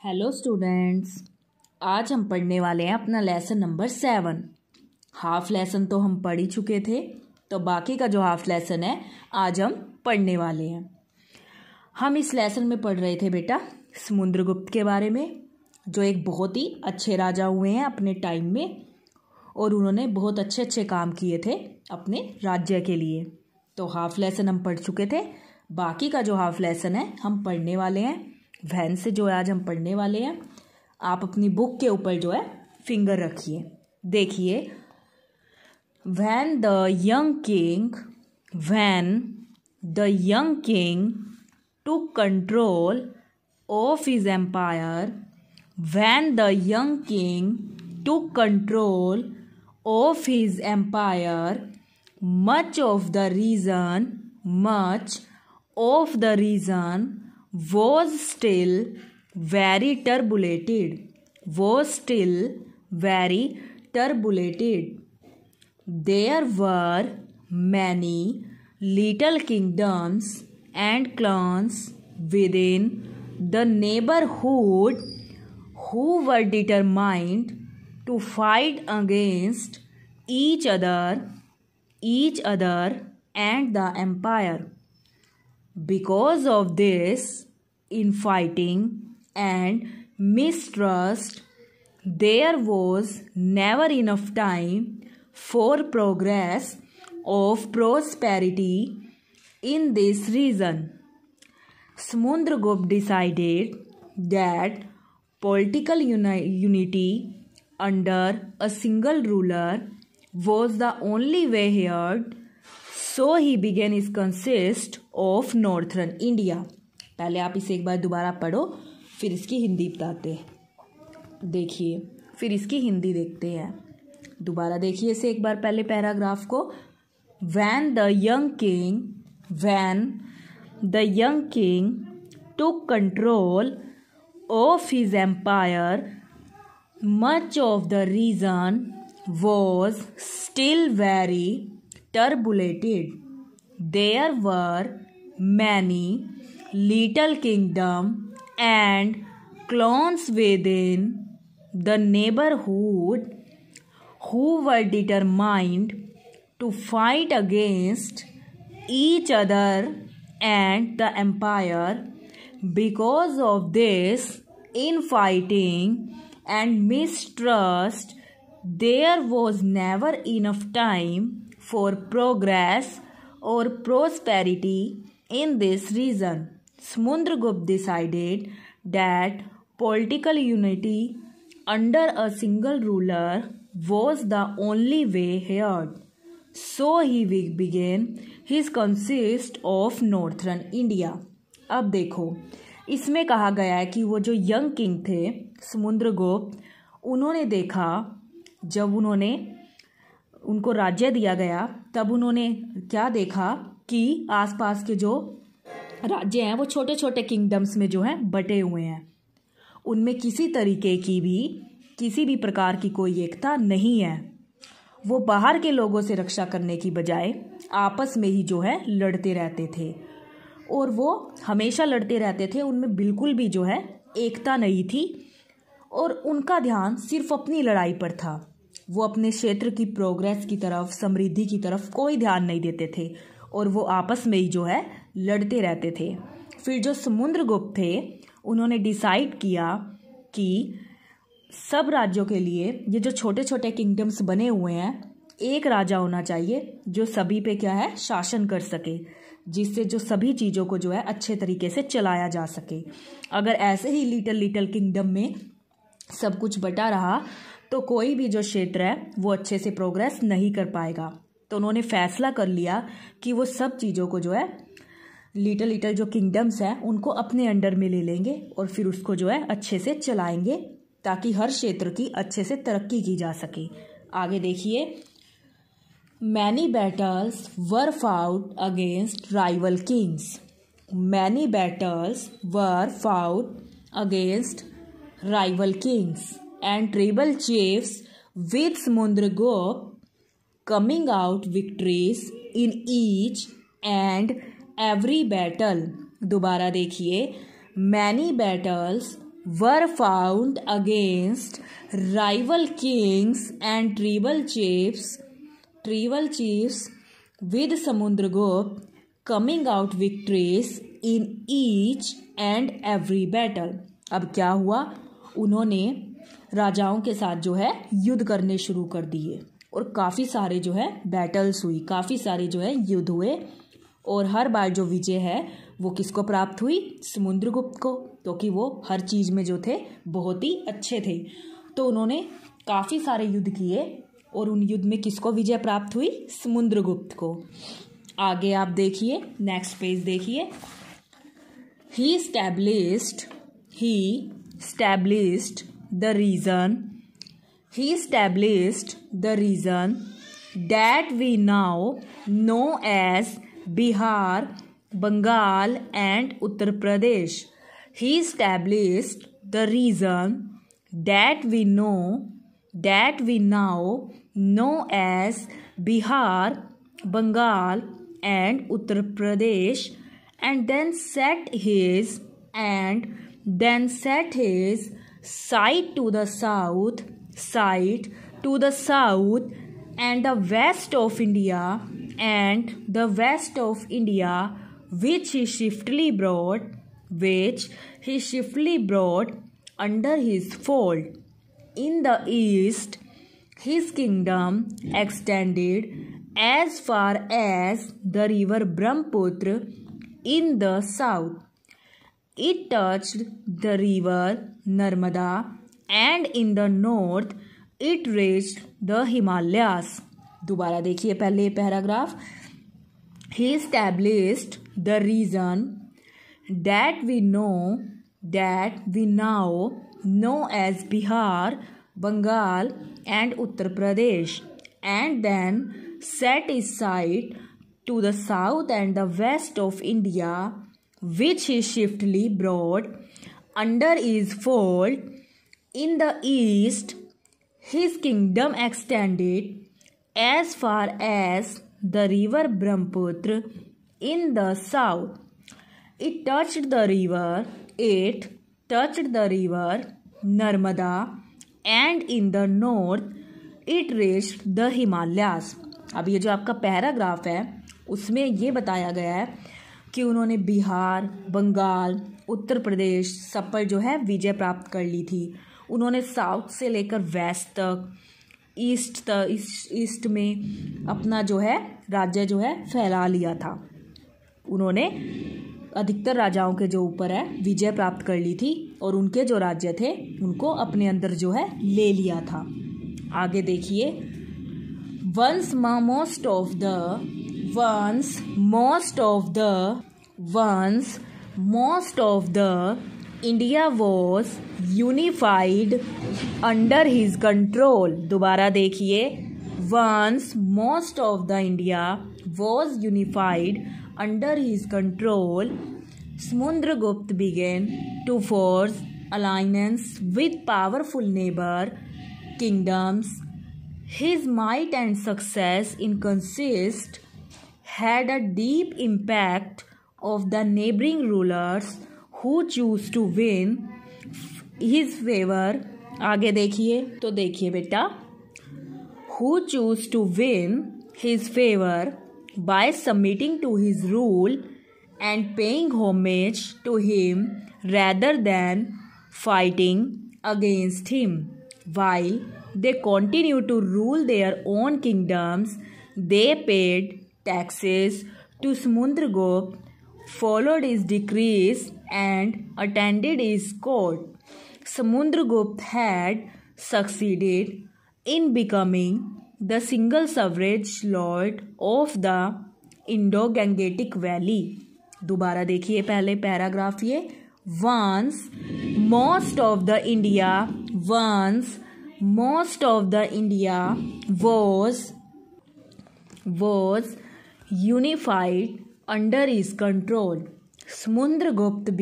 Hello students, आज हम पढ़ने वाले हैं अपना लेसन नंबर 7। हाफ लेसन तो हम पढ़ ही चुके थे, तो बाकी का जो हाफ लेसन है आज हम पढ़ने वाले हैं। हम इस लेसन में पढ़ रहे थे बेटा समुद्रगुप्त के बारे में, जो एक बहुत ही अच्छे राजा हुए हैं अपने टाइम में, और उन्होंने बहुत अच्छे अच्छे काम किए थे अपने राज्य के लिए। तो हाफ लेसन हम पढ़ चुके थे, बाकी का जो हाफ लेसन है हम पढ़ने वाले हैं। वैन से जो आज हम पढ़ने वाले हैं, आप अपनी बुक के ऊपर जो है फिंगर रखिए। देखिए, when the young king took control of his empire, when the young king took control of his empire, much of the reason was still very turbulated. There were many little kingdoms and clans within the neighborhood who were determined to fight against each other and the empire. Because of this infighting and mistrust, there was never enough time for progress of prosperity in this region. Samudragupta decided that political unity under a single ruler was the only way here. So he began his conquest of northern India. पहले आप इसे एक बार दोबारा पढ़ो, फिर इसकी हिंदी बताते हैं। देखिए, फिर इसकी हिंदी देखते हैं। दोबारा देखिए इसे एक बार, पहले पैराग्राफ को। When the young king took control of his empire, much of the region was still very turbulated. There were many little kingdoms and clans within the neighborhood who were determined to fight against each other and the empire. Because of this infighting and mistrust, there was never enough time for progress or prosperity in this region. Samudragupta decided that political unity under a single ruler was the only way here. So he began his conquest of northern India. अब देखो, इसमें कहा गया है कि वो जो young king थे समुद्रगुप्त, उन्होंने देखा, जब उनको राज्य दिया गया तब उन्होंने क्या देखा कि आसपास के जो राज्य हैं वो छोटे छोटे किंगडम्स में जो हैं बटे हुए हैं। उनमें किसी भी प्रकार की कोई एकता नहीं है। वो बाहर के लोगों से रक्षा करने की बजाय आपस में ही जो है लड़ते रहते थे, और वो हमेशा लड़ते रहते थे। उनमें बिल्कुल भी जो है एकता नहीं थी, और उनका ध्यान सिर्फ अपनी लड़ाई पर था। वो अपने क्षेत्र की प्रोग्रेस की तरफ, समृद्धि की तरफ कोई ध्यान नहीं देते थे, और वो आपस में ही जो है लड़ते रहते थे। फिर जो समुद्रगुप्त थे, उन्होंने डिसाइड किया कि सब राज्यों के लिए ये जो छोटे छोटे किंगडम्स बने हुए हैं, एक राजा होना चाहिए जो सभी पे क्या है शासन कर सके, जिससे जो सभी चीज़ों को जो है अच्छे तरीके से चलाया जा सके। अगर ऐसे ही लिटिल किंगडम में सब कुछ बटा रहा तो कोई भी जो क्षेत्र है वो अच्छे से प्रोग्रेस नहीं कर पाएगा। तो उन्होंने फैसला कर लिया कि वो सब चीज़ों को जो है लिटिल जो किंगडम्स हैं उनको अपने अंडर में ले लेंगे, और फिर उसको जो है अच्छे से चलाएंगे, ताकि हर क्षेत्र की अच्छे से तरक्की की जा सके। आगे देखिए, many battles were fought against rival Kings. Many battles were fought against rival kings and tribal chiefs, with Samudragupta coming out victorious in each and every battle. दोबारा देखिए, many battles were found against rival kings and tribal chiefs with Samundragupta coming out victorious in each and every battle. अब क्या हुआ, उन्होंने राजाओं के साथ जो है युद्ध करने शुरू कर दिए और काफ़ी सारे जो है बैटल्स हुई, काफ़ी सारे जो है युद्ध हुए और हर बार जो विजय है वो किसको प्राप्त हुई, समुद्रगुप्त को, क्योंकि वो हर चीज़ में जो थे बहुत ही अच्छे थे। तो उन्होंने काफ़ी सारे युद्ध किए और उन युद्ध में किसको विजय प्राप्त हुई, समुद्रगुप्त को। आगे आप देखिए, नेक्स्ट पेज देखिए। ही established the region that we now know as Bihar, Bengal and Uttar Pradesh. He established the region that we now know as Bihar, Bengal and Uttar Pradesh, and then set his sight to the south and the west of India, which he swiftly brought under his fold. In the east, his kingdom extended as far as the river Brahmaputra. In the south, it touched the river Narmada, and in the north, it reached the Himalayas. दोबारा देखिए पहले paragraph. He established the region that we now know as Bihar, Bengal and Uttar Pradesh, and then set his sight to the south and the west of India, which he swiftly brought under his fold. In the east, his kingdom extended as far as the river Brahmaputra. In the south, it touched the river Narmada, and in the north, it reached the Himalayas. अब ये जो आपका paragraph है उसमें ये बताया गया है कि उन्होंने बिहार, बंगाल, उत्तर प्रदेश सब पर जो है विजय प्राप्त कर ली थी। उन्होंने साउथ से लेकर वेस्ट तक, ईस्ट में अपना जो है राज्य जो है फैला लिया था। उन्होंने अधिकतर राजाओं के जो ऊपर है विजय प्राप्त कर ली थी और उनके जो राज्य थे उनको अपने अंदर जो है ले लिया था। आगे देखिए। Once most of the India was unified under his control. दोबारा देखिए। Once most of the India was unified under his control, Samundragupta began to forge alliance with powerful neighbor kingdoms. His might and success in conquest had a deep impact of the neighboring rulers who chose to win his favor. आगे देखिए, तो देखिए बेटा, who chose to win his favor by submitting to his rule and paying homage to him rather than fighting against him. While they continued to rule their own kingdoms, they paid taxes to Samundragupta, followed his decrees and attended his court. Samundragupta had succeeded in becoming the single sovereign lord of the Indo-Gangetic Valley. दोबारा देखिए पहले paragraph ये। Once most of the India was unified under his control. Samundragupta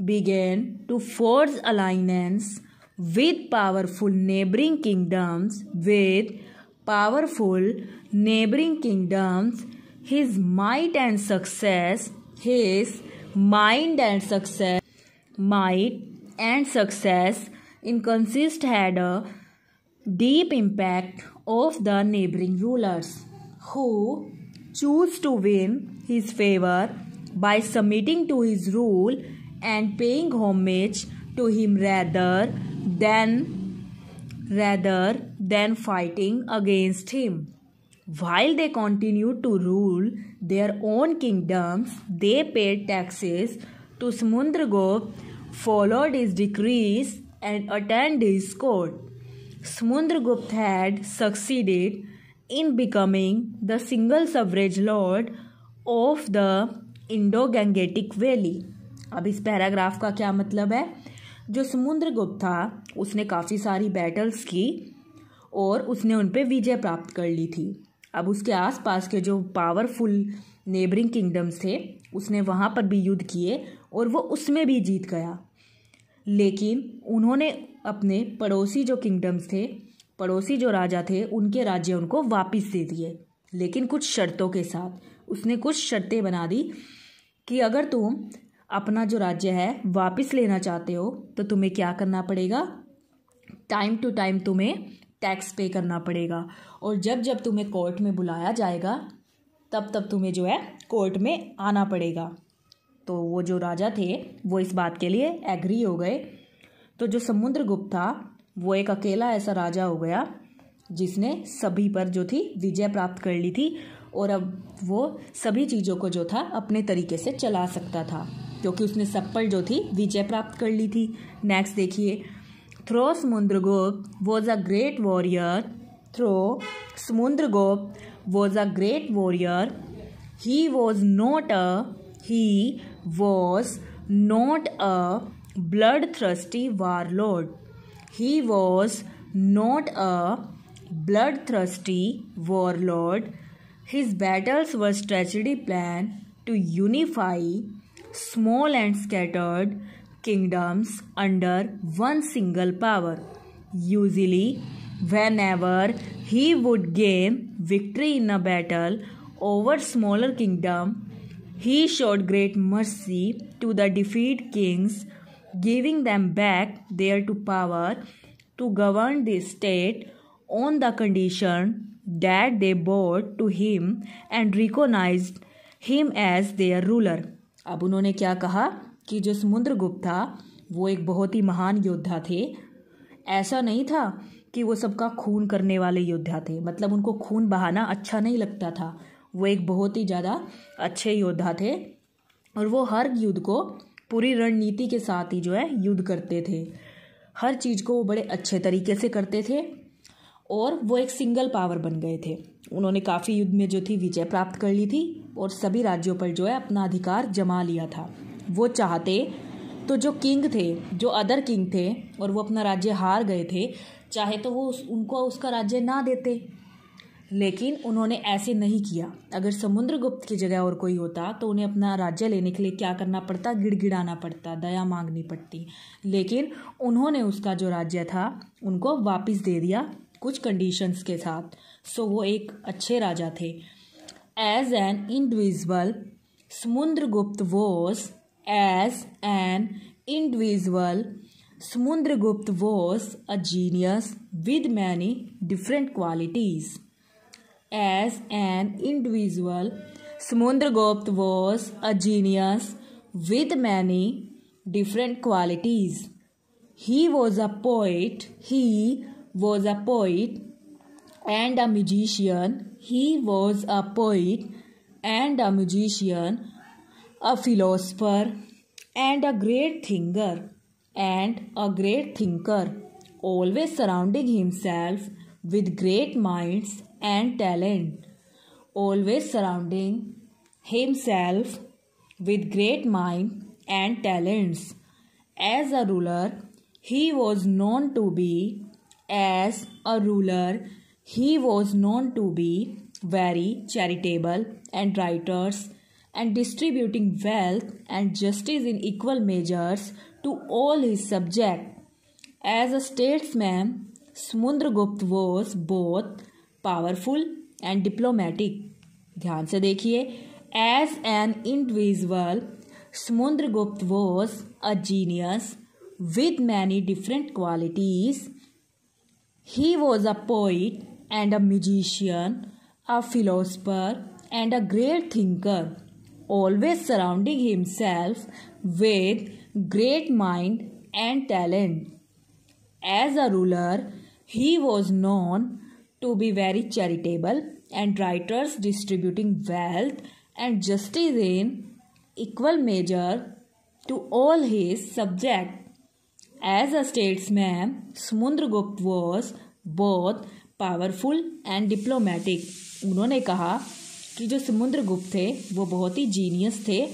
began to forge alliance with powerful neighboring kingdoms. His might and success might, and success in consist had a deep impact of the neighboring rulers, who chose to win his favor by submitting to his rule and paying homage to him rather than fighting against him. While they continued to rule their own kingdoms, they paid taxes to Samundragupta, followed his decrees, and attended his court. Samundragupta had succeeded in becoming the single sovereign lord of the Indo-Gangetic Valley. अब इस paragraph का क्या मतलब है? जो समुद्रगुप्त था उसने काफ़ी सारी बैटल्स की और उसने उन पे विजय प्राप्त कर ली थी। अब उसके आसपास के जो पावरफुल नेबरिंग किंगडम्स थे उसने वहाँ पर भी युद्ध किए और वो उसमें भी जीत गया। लेकिन उन्होंने अपने पड़ोसी जो किंगडम्स थे, पड़ोसी जो राजा थे, उनके राज्य उनको वापस दे दिए, लेकिन कुछ शर्तों के साथ। उसने कुछ शर्तें बना दी कि अगर तुम अपना जो राज्य है वापस लेना चाहते हो तो तुम्हें क्या करना पड़ेगा, टाइम टू टाइम तुम्हें टैक्स पे करना पड़ेगा, और जब जब तुम्हें कोर्ट में बुलाया जाएगा तब तब तुम्हें जो है कोर्ट में आना पड़ेगा। तो वो जो राजा थे वो इस बात के लिए एग्री हो गए। तो जो समुद्रगुप्त था वो एक अकेला ऐसा राजा हो गया जिसने सभी पर जो थी विजय प्राप्त कर ली थी, और अब वो सभी चीज़ों को जो था अपने तरीके से चला सकता था क्योंकि उसने सब पर जो थी विजय प्राप्त कर ली थी। नेक्स्ट देखिए, through Samudragupta was a great warrior, through Samudragupta was a great warrior, he was not a bloodthirsty warlord. He was not a bloodthirsty warlord. His battles were strategy planned to unify small and scattered kingdoms under one single power. Usually, whenever he would gain victory in a battle over smaller kingdom, he showed great mercy to the defeated kings, giving them back their power to govern the state on the condition that they bowed to him and recognized him as their ruler. अब उन्होंने क्या कहा कि जो समुद्रगुप्त था वो एक बहुत ही महान योद्धा थे। ऐसा नहीं था कि वो सबका खून करने वाले योद्धा थे, मतलब उनको खून बहाना अच्छा नहीं लगता था। वो एक बहुत ही ज़्यादा अच्छे योद्धा थे और वो हर युद्ध को पूरी रणनीति के साथ ही जो है युद्ध करते थे। हर चीज़ को वो बड़े अच्छे तरीके से करते थे और वो एक सिंगल पावर बन गए थे। उन्होंने काफ़ी युद्ध में जो थी विजय प्राप्त कर ली थी और सभी राज्यों पर जो है अपना अधिकार जमा लिया था। वो चाहते तो जो किंग थे, जो अदर किंग थे और वो अपना राज्य हार गए थे, चाहे तो वो उनको उसका राज्य ना देते, लेकिन उन्होंने ऐसे नहीं किया। अगर समुद्रगुप्त की जगह और कोई होता तो उन्हें अपना राज्य लेने के लिए क्या करना पड़ता, गिड़गिड़ाना पड़ता, दया मांगनी पड़ती। लेकिन उन्होंने उसका जो राज्य था उनको वापस दे दिया कुछ कंडीशंस के साथ। सो वो एक अच्छे राजा थे। As an individual Samudragupta was a genius with many different qualities. As an individual, Samundragupta was a genius with many different qualities. He was a poet and a magician. A philosopher and a great thinker, always surrounding himself with great minds and talent. Always surrounding himself with great mind and talents. As a ruler, he was known to be very charitable and righteous and distributing wealth and justice in equal measures to all his subjects. As a statesman, Samundragupta was both powerful and diplomatic. ध्यान से देखिए, as an individual Samundragupta was a genius with many different qualities. He was a poet and a magician, a philosopher and a great thinker, always surrounding himself with great mind and talent. As a ruler, he was known to be very charitable and righteous, distributing wealth and justice in equal measure to all his subjects. As a statesman, Samundragupta was both powerful and diplomatic. उन्होंने कहा कि जो समुद्रगुप्त थे वो बहुत ही genius थे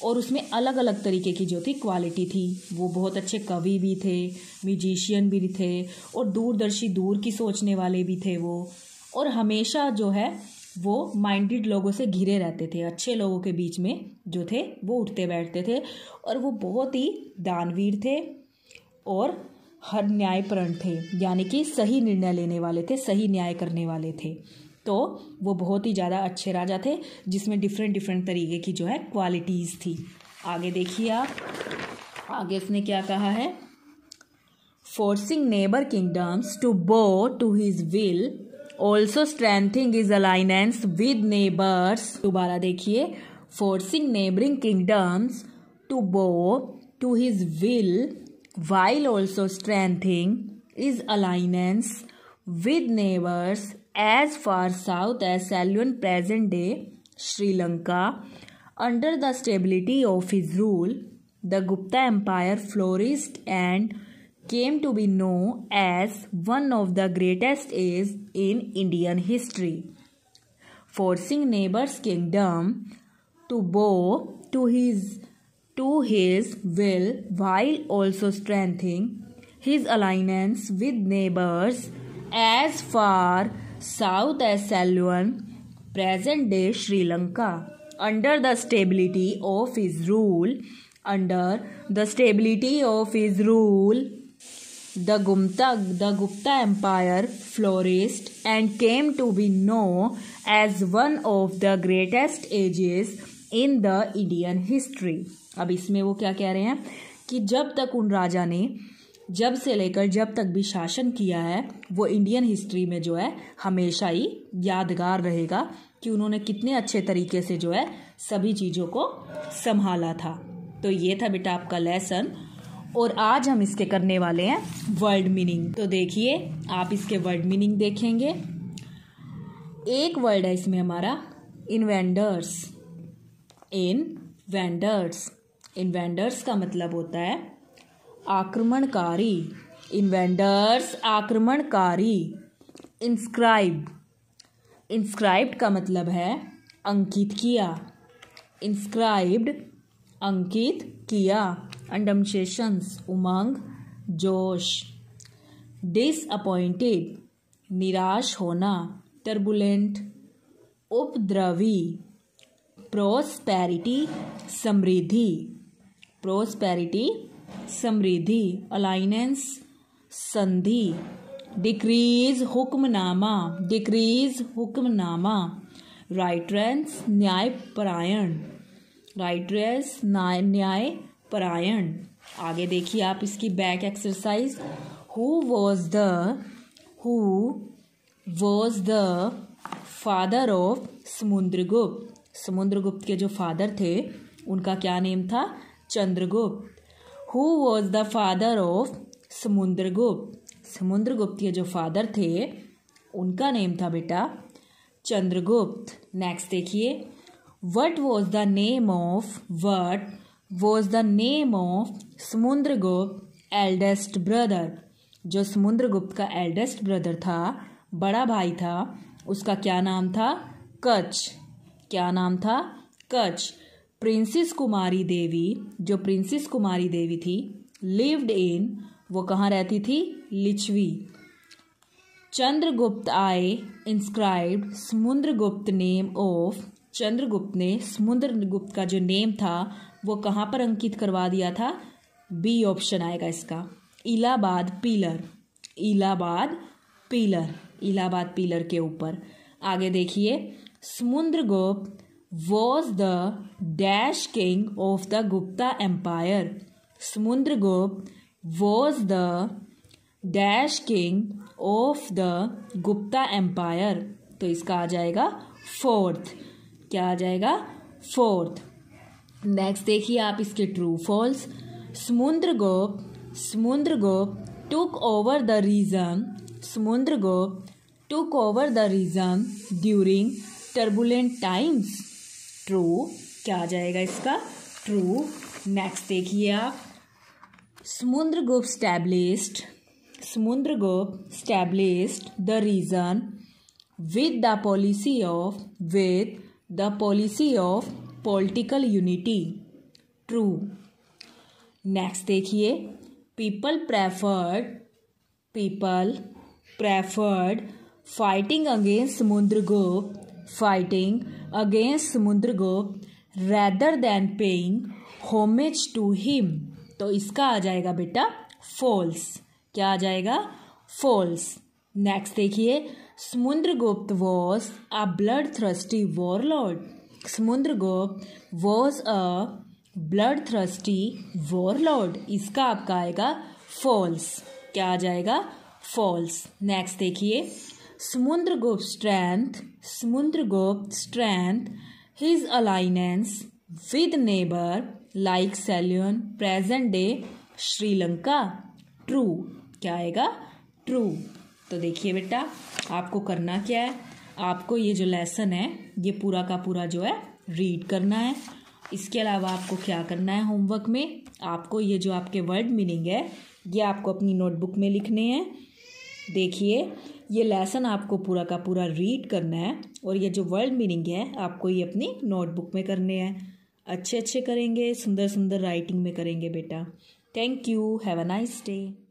और उसमें अलग अलग तरीके की जो थी क्वालिटी थी। वो बहुत अच्छे कवि भी थे, म्यूजिशियन भी थे और दूरदर्शी, दूर की सोचने वाले भी थे वो, और हमेशा जो है वो माइंडेड लोगों से घिरे रहते थे। अच्छे लोगों के बीच में जो थे वो उठते बैठते थे और वो बहुत ही दानवीर थे और हर न्यायपरायण थे, यानी कि सही निर्णय लेने वाले थे, सही न्याय करने वाले थे। तो वो बहुत ही ज़्यादा अच्छे राजा थे जिसमें डिफरेंट तरीके की जो है क्वालिटीज़ थी। आगे देखिए आप, आगे उसने क्या कहा है, forcing neighbour kingdoms to bow to his will, also strengthening his alliance with neighbours. दोबारा देखिए, forcing neighbouring kingdoms to bow to his will while also strengthening his alliance with neighbors as far south as Ceylon, present day Sri Lanka. Under the stability of his rule, the Gupta Empire flourished and came to be known as one of the greatest ages in Indian history. Forcing neighbors' kingdom to bow to his will while also strengthening his alliance with neighbors as far south as Ceylon, present day Sri Lanka. Under the stability of his rule, the Gupta Empire flourished and came to be known as one of the greatest ages in the Indian history. अब इसमें वो क्या कह रहे हैं कि जब तक उन राजा ने जब से लेकर जब तक भी शासन किया है वो इंडियन हिस्ट्री में जो है हमेशा ही यादगार रहेगा कि उन्होंने कितने अच्छे तरीके से जो है सभी चीज़ों को संभाला था। तो ये था बेटा आपका लेसन और आज हम इसके करने वाले हैं वर्ड मीनिंग। तो देखिए आप इसके वर्ड मीनिंग देखेंगे। एक वर्ड है इसमें हमारा इन्वेंडर्स। इन्वेंडर्स का मतलब होता है आक्रमणकारी। इन्वेंडर्स आक्रमणकारी। इंस्क्राइब्ड का मतलब है अंकित किया। इंस्क्राइब्ड अंकित किया। अंडमशेशंस उमंग जोश। डिसअपॉइंटेड निराश होना। टर्बुलेंट उपद्रवी। प्रोस्पेरिटी समृद्धि। अलाइनेंस संधि। डिक्रीज हुक्मनामा। राइटरेंस न्यायपरायण। आगे देखिए आप इसकी back exercise. Who was the father of Samudragupta. Samudragupta के जो फादर थे उनका क्या नेम था? Chandragupta. Who was the father of Samudragupta. Samudragupta के जो फादर थे उनका नेम था बेटा चंद्रगुप्त। नेक्स्ट देखिए, what was the name of Samudragupta eldest brother. जो समुद्रगुप्त का एल्डेस्ट ब्रदर था, बड़ा भाई था, उसका क्या नाम था? कच्छ। क्या नाम था? कच्छ। प्रिंसेस कुमारी देवी, जो प्रिंसेस कुमारी देवी थी, लिव्ड इन, वो कहाँ रहती थी? Lichchhavi. Chandragupta inscribed Samudragupta name of. Chandragupta ने समुद्रगुप्त का जो नेम था वो कहाँ पर अंकित करवा दिया था? बी ऑप्शन आएगा इसका, इलाहाबाद पिलर के ऊपर। आगे देखिए, Samudragupta was the dash king of the Gupta empire. Samudragupta was the dash king of the Gupta empire. तो इसका आ जाएगा फोर्थ। क्या आ जाएगा? फोर्थ। नेक्स्ट देखिए आप इसके true false. Samudragupta took over the region. Samudragupta took over the region during turbulent times. True. क्या आ जाएगा इसका? ट्रू। नेक्स्ट देखिए आप। Samudragupta established the region with the policy of political unity. True. Next देखिए, people preferred fighting against Samundragupta rather than paying homage to him. तो इसका आ जाएगा बेटा false। क्या आ जाएगा? false। नेक्स्ट देखिए, Samudragupta was a bloodthirsty warlord। Samudragupta was a bloodthirsty warlord। इसका आपका आएगा false। क्या आ जाएगा? false। नेक्स्ट देखिए, Samudragupta strength his alliance with neighbor like Ceylon, present day Sri Lanka. True. क्या आएगा? ट्रू। तो देखिए बेटा, आपको करना क्या है, आपको ये जो लेसन है ये पूरा का पूरा जो है रीड करना है। इसके अलावा आपको क्या करना है होमवर्क में, आपको ये जो आपके वर्ड मीनिंग है ये आपको अपनी नोटबुक में लिखने हैं। देखिए, ये लेसन आपको पूरा का पूरा रीड करना है और ये जो वर्ड मीनिंग है आपको ये अपनी नोटबुक में करने हैं। अच्छे करेंगे, सुंदर सुंदर राइटिंग में करेंगे बेटा। Thank you. Have a nice day.